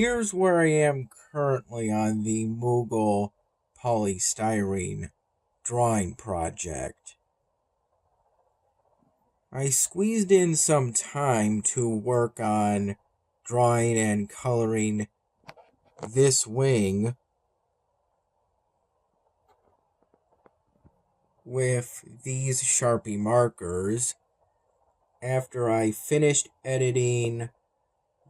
Here's where I am currently on the Mughal polystyrene drawing project. I squeezed in some time to work on drawing and coloring this wing with these Sharpie markers after I finished editing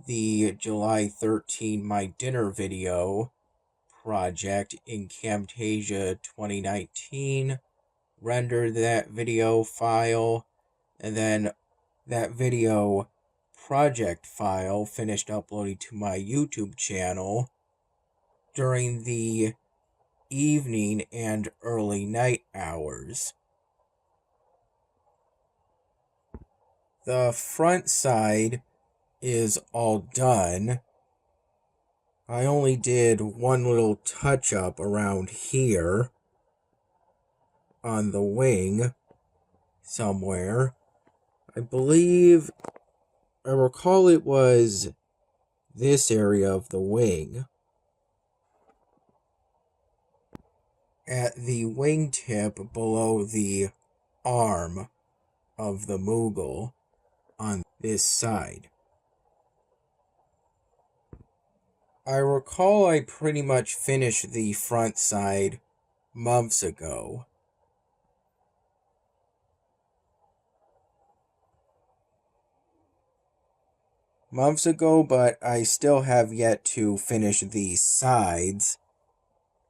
the July 13 My Dinner video project in Camtasia 2019, rendered that video file, and then that video project file finished uploading to my YouTube channel during the evening and early night hours. The front side is all done. I only did one little touch up around here on the wing somewhere. I recall it was this area of the wing. At the wingtip below the arm of the Mughal on this side. I recall I pretty much finished the front side months ago. But I still have yet to finish the sides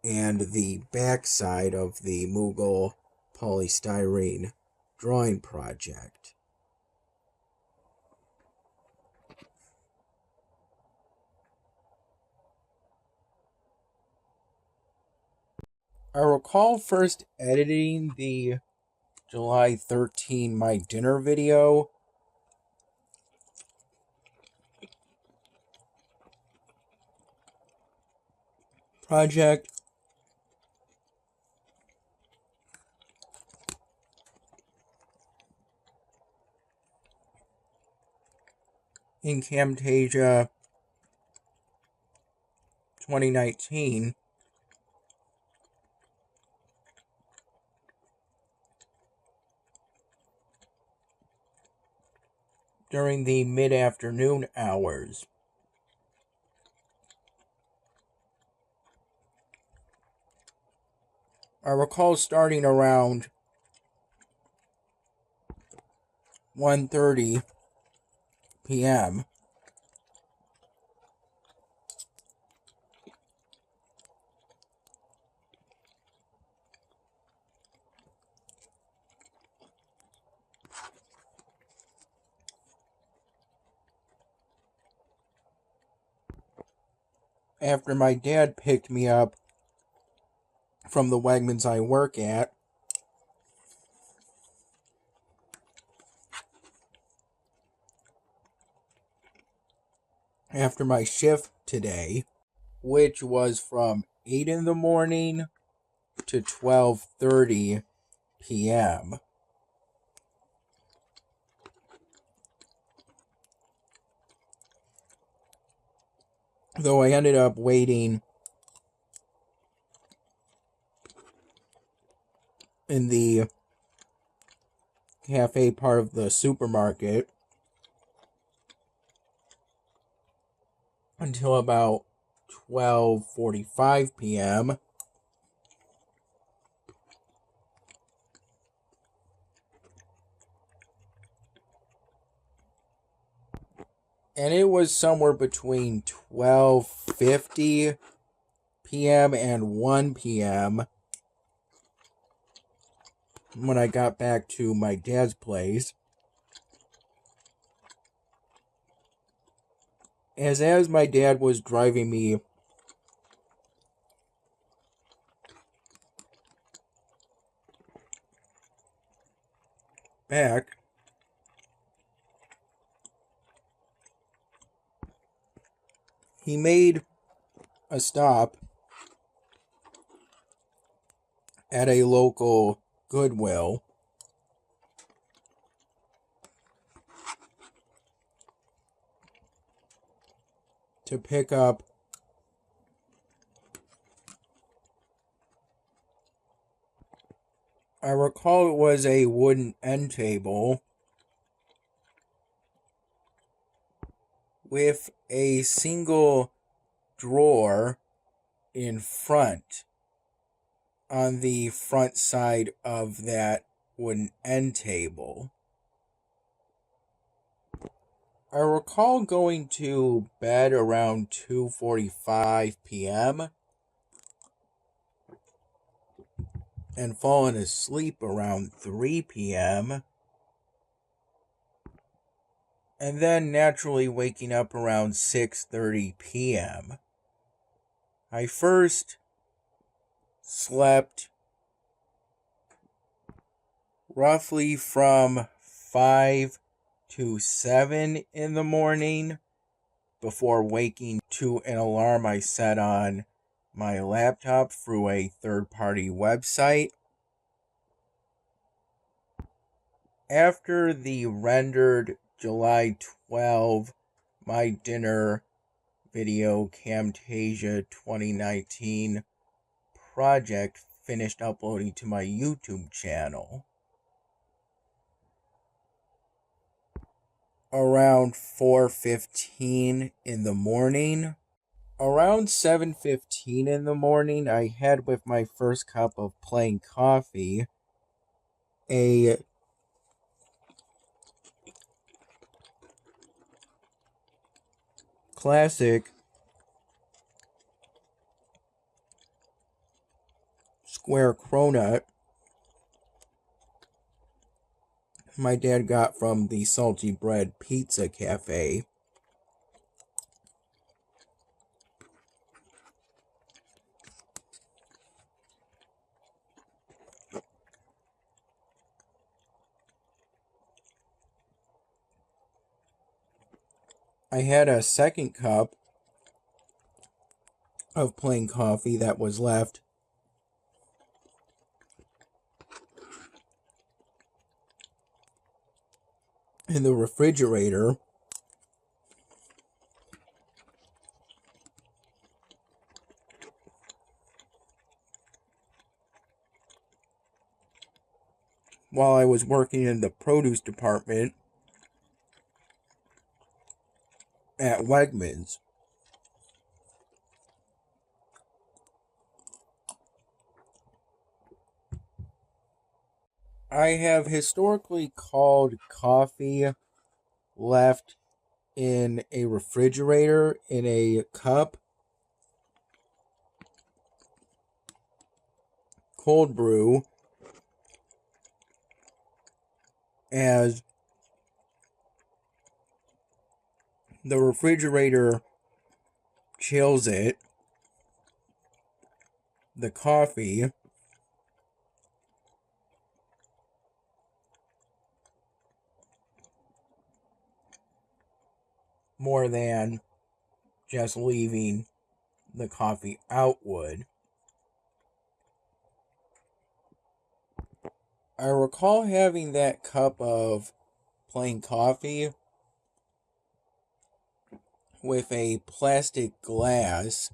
and the back side of the Mughal polystyrene drawing project. I recall first editing the July 13 My Dinner video project in Camtasia 2019. During the mid-afternoon hours. I recall starting around 1:30 p.m. After my dad picked me up from the Wegmans I work at. After my shift today, which was from 8 in the morning to 12:30 p.m. Though I ended up waiting in the cafe part of the supermarket until about 12:45 p.m. And it was somewhere between 12:50 p.m. and 1 p.m. when I got back to my dad's place. As my dad was driving me back, he made a stop at a local Goodwill to pick up I recall it was a wooden end table with a single drawer in front on the front side of that wooden end table. I recall going to bed around 2:45 p.m. and falling asleep around 3 p.m. and then naturally waking up around 6:30 p.m. I first slept roughly from 5 to 7 in the morning before waking to an alarm I set on my laptop through a third-party website. After the rendered July 12 My Dinner video Camtasia 2019 project finished uploading to my YouTube channel, around 4:15 in the morning. Around 7:15 in the morning, I had with my first cup of plain coffee a classic square cronut my dad got from the Salty Bread Pizza Cafe. I had a second cup of plain coffee that was left in the refrigerator while I was working in the produce department at Wegmans. I have historically called coffee left in a refrigerator in a cup cold brew as the refrigerator chills it, the coffee more than just leaving the coffee out would. I recall having that cup of plain coffee with a plastic glass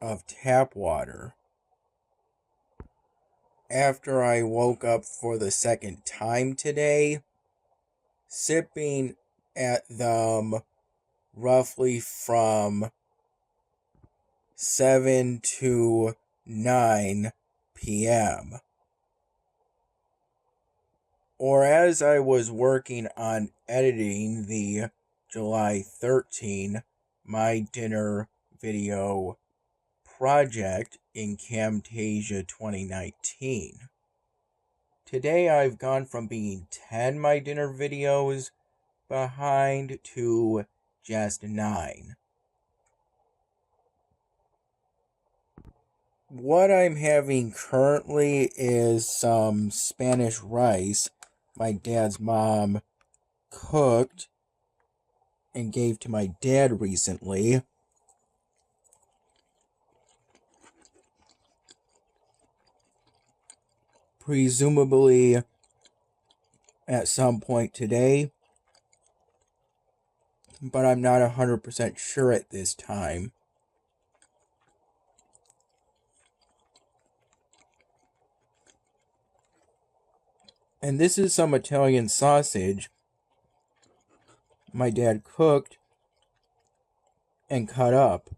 of tap water. After I woke up for the second time today, sipping at them roughly from 7 to 9 p.m. Or as I was working on editing the July 13 My Dinner video project in Camtasia 2019. Today I've gone from being 10 My Dinner videos behind to just 9. What I'm having currently is some Spanish rice my dad's mom cooked and gave to my dad recently. Presumably at some point today, but I'm not 100% sure at this time. And this is some Italian sausage my dad cooked and cut up.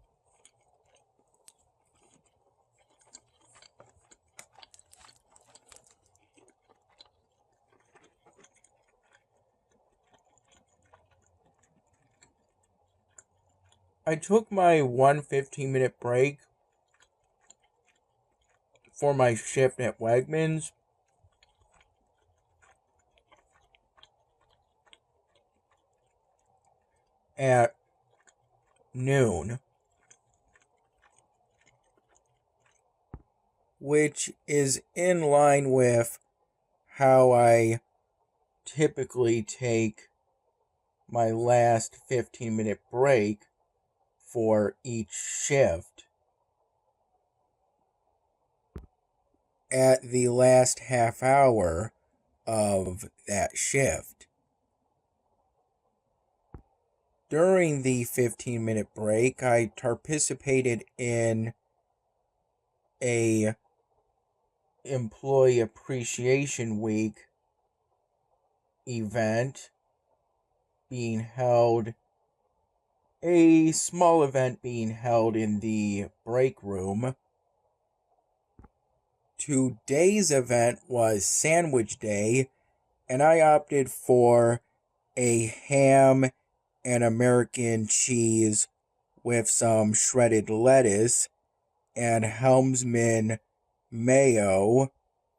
I took my 15-minute break for my shift at Wegmans. At noon, which is in line with how I typically take my last 15-minute break for each shift at the last half hour of that shift. During the 15-minute break, I participated in a Employee Appreciation Week event being held, a small event being held in the break room. Today's event was Sandwich Day, and I opted for a ham and American cheese with some shredded lettuce and Helmsman mayo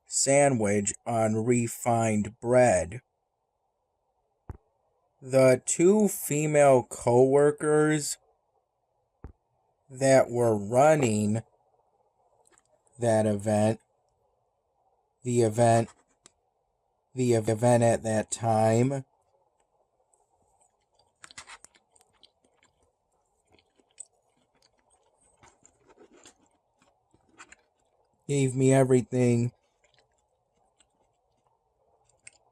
sandwich on refined bread. The two female co-workers that were running that event, the event at that time, gave me everything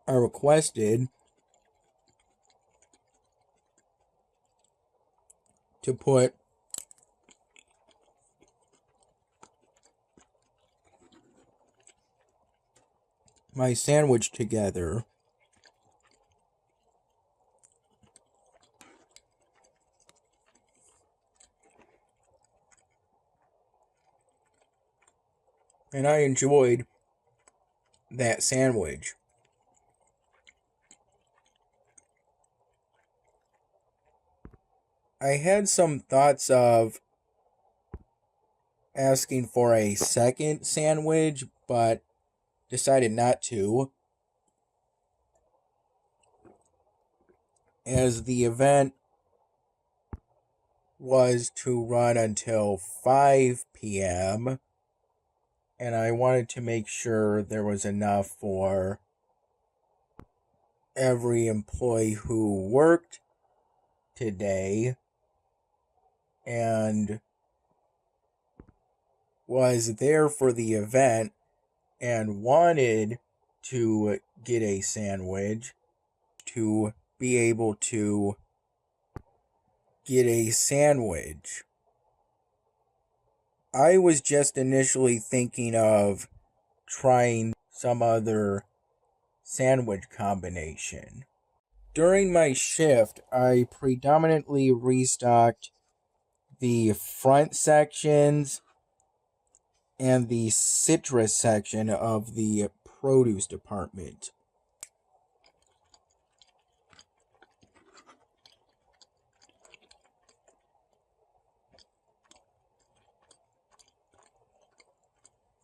I requested to put my sandwich together. And I enjoyed that sandwich. I had some thoughts of asking for a second sandwich, but decided not to, as the event was to run until 5 p.m. and I wanted to make sure there was enough for every employee who worked today and was there for the event and wanted to get a sandwich to be able to get a sandwich. I was just initially thinking of trying some other sandwich combination. During my shift, I predominantly restocked the front sections and the citrus section of the produce department.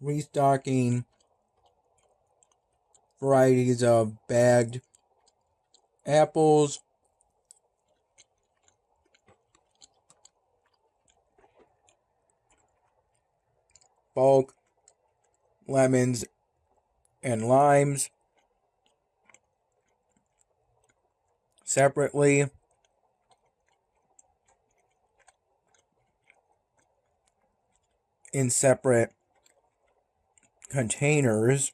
Restocking varieties of bagged apples, bulk lemons and limes separately, in separate containers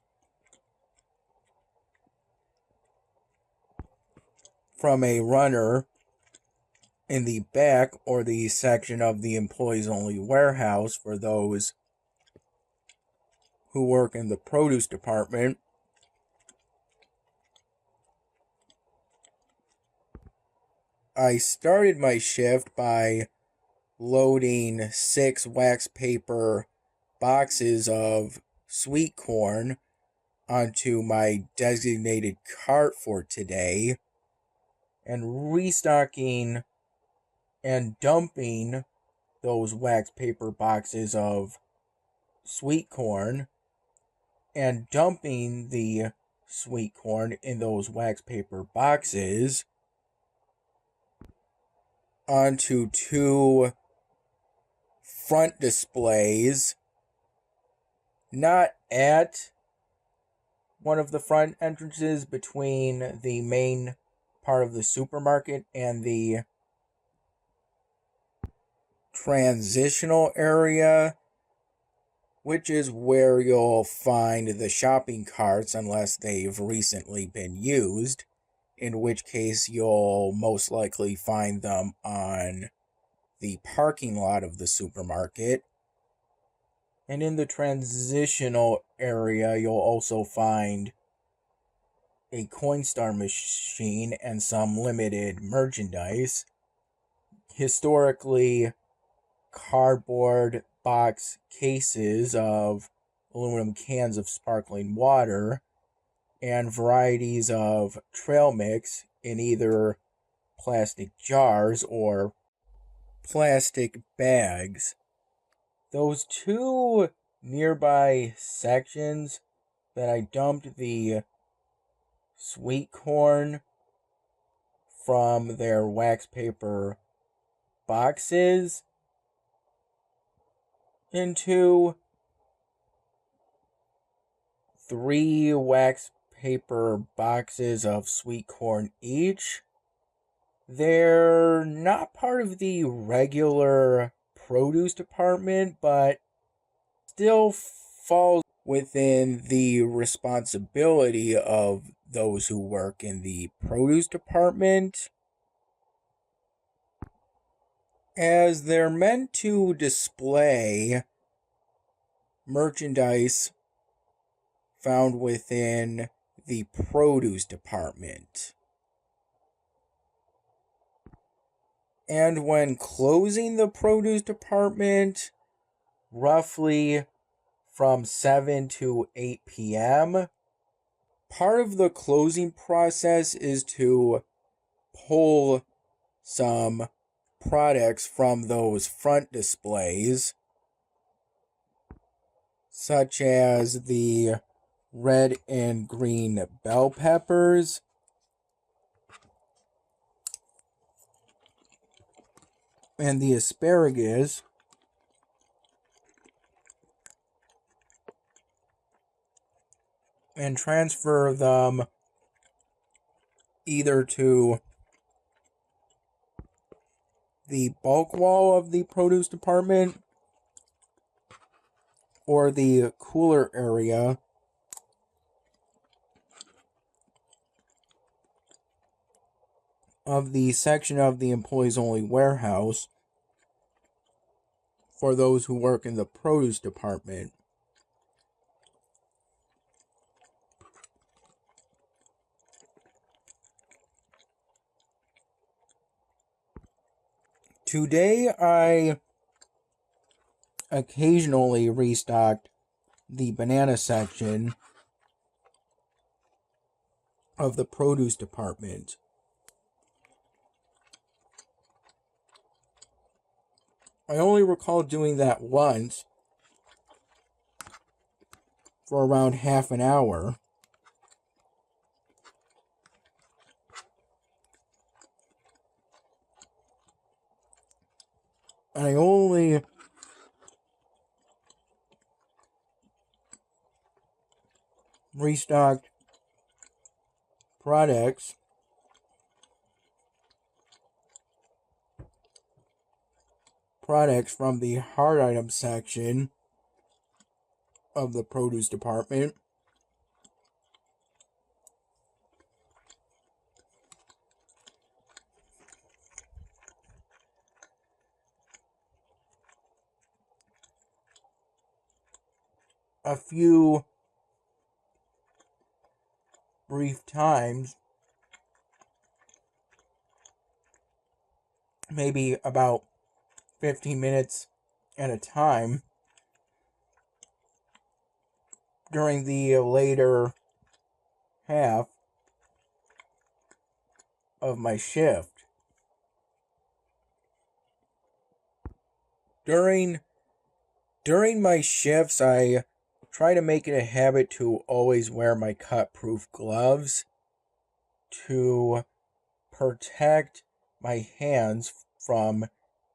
from a runner in the back, or the section of the employees only warehouse for those who work in the produce department, I started my shift by loading 6 wax paper boxes of sweet corn onto my designated cart for today, and restocking and dumping those wax paper boxes of sweet corn, and dumping the sweet corn in those wax paper boxes onto 2 front displays, not at one of the front entrances between the main part of the supermarket and the transitional area, which is where you'll find the shopping carts unless they've recently been used, in which case you'll most likely find them on the parking lot of the supermarket. And in the transitional area, you'll also find a Coinstar machine and some limited merchandise. Historically, cardboard box cases of aluminum cans of sparkling water, and varieties of trail mix in either plastic jars or plastic bags. Those 2 nearby sections that I dumped the sweet corn from their wax paper boxes into, 3 wax paper boxes of sweet corn each. They're not part of the regular produce department, but still falls within the responsibility of those who work in the produce department, as they're meant to display merchandise found within the produce department. And when closing the produce department, roughly from 7 to 8 p.m., part of the closing process is to pull some products from those front displays, such as the red and green bell peppers, and the asparagus, and transfer them either to the bulk wall of the produce department or the cooler area of the section of the employees only warehouse for those who work in the produce department. Today I occasionally restocked the banana section of the produce department. I only recall doing that once for around half an hour. I only restocked products from the hard item section of the produce department a few brief times, maybe about 15 minutes at a time, during the later half of my shift. During my shifts, I try to make it a habit to always wear my cut-proof gloves to protect my hands from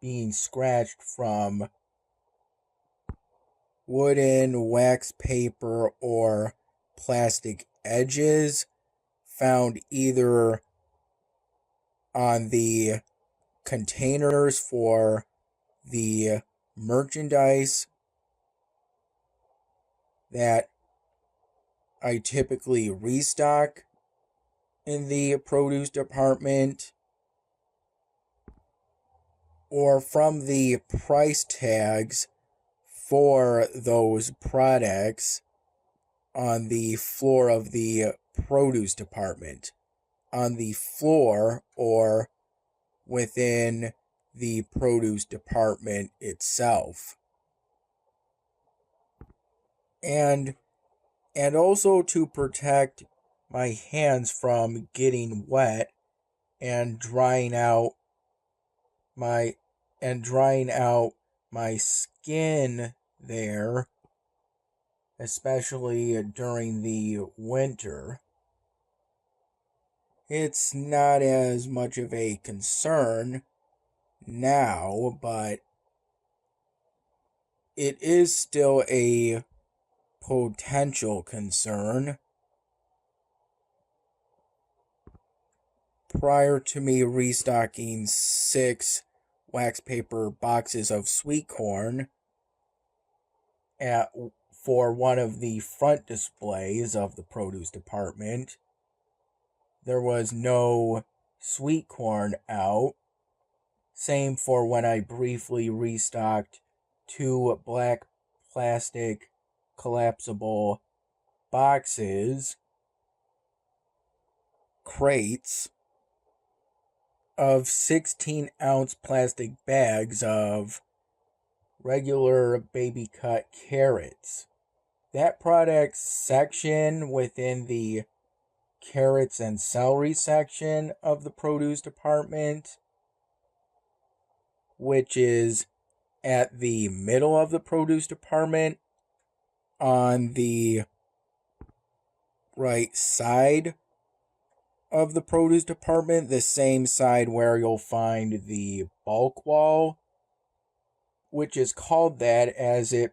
being scratched from wooden, wax paper, or plastic edges found either on the containers for the merchandise that I typically restock in the produce department, or from the price tags for those products on the floor of the produce department, on the floor or within the produce department itself. And also to protect my hands from getting wet and drying out my skin there, especially during the winter. It's not as much of a concern now, but it is still a potential concern. Prior to me restocking 6 wax paper boxes of sweet corn for one of the front displays of the produce department, there was no sweet corn out. Same for when I briefly restocked 2 black plastic collapsible crates of 16-ounce plastic bags of regular baby cut carrots. That product section within the carrots and celery section of the produce department, which is at the middle of the produce department on the right side of the produce department, the same side where you'll find the bulk wall, which is called that as it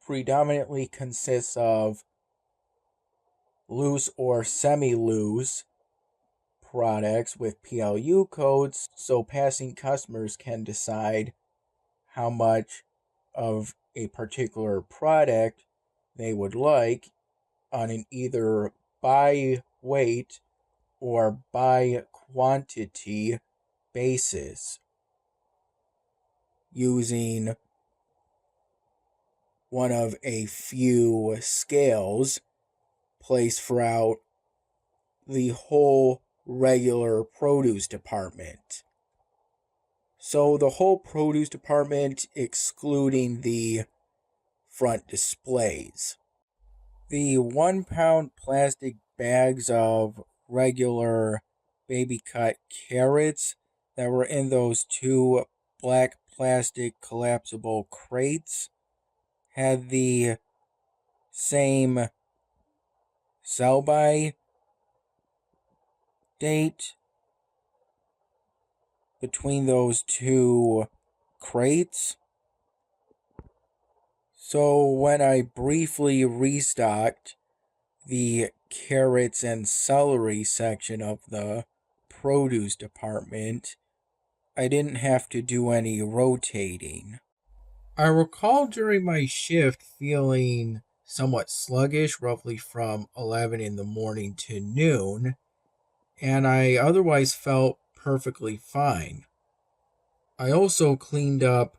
predominantly consists of loose or semi-loose products with PLU codes, so passing customers can decide how much of a particular product they would like on an either by weight or by quantity basis, using one of a few scales placed throughout the whole regular produce department. So the whole produce department, excluding the front displays. The 1-pound plastic bags of regular baby cut carrots that were in those 2 black plastic collapsible crates had the same sell-by date between those 2 crates. So when I briefly restocked the carrots and celery section of the produce department, I didn't have to do any rotating. I recall during my shift feeling somewhat sluggish, roughly from 11 in the morning to noon, and I otherwise felt perfectly fine. I also cleaned up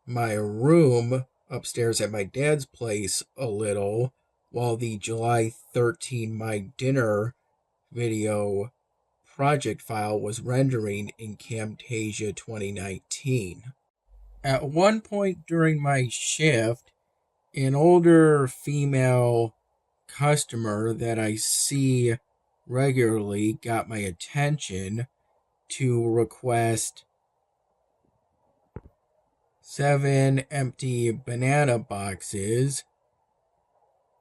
my room upstairs at my dad's place a little while the July 13 My Dinner video project file was rendering in Camtasia 2019. At one point during my shift, an older female customer that I see regularly got my attention to request 7 empty banana boxes,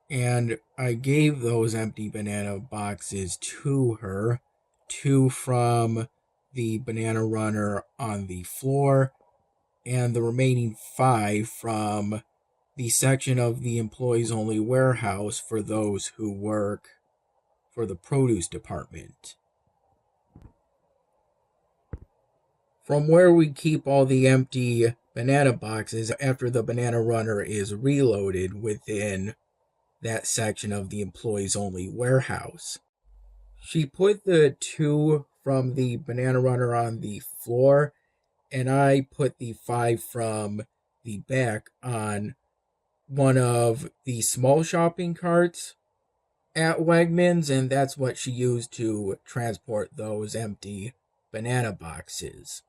and I gave those empty banana boxes to her, 2 from the banana runner on the floor, and the remaining 5 from the section of the employees only warehouse for those who work for the produce department. From where we keep all the empty banana boxes after the banana runner is reloaded within that section of the employees only warehouse. She put the 2 from the banana runner on the floor, and I put the 5 from the back on one of the small shopping carts at Wegmans, and that's what she used to transport those empty banana boxes.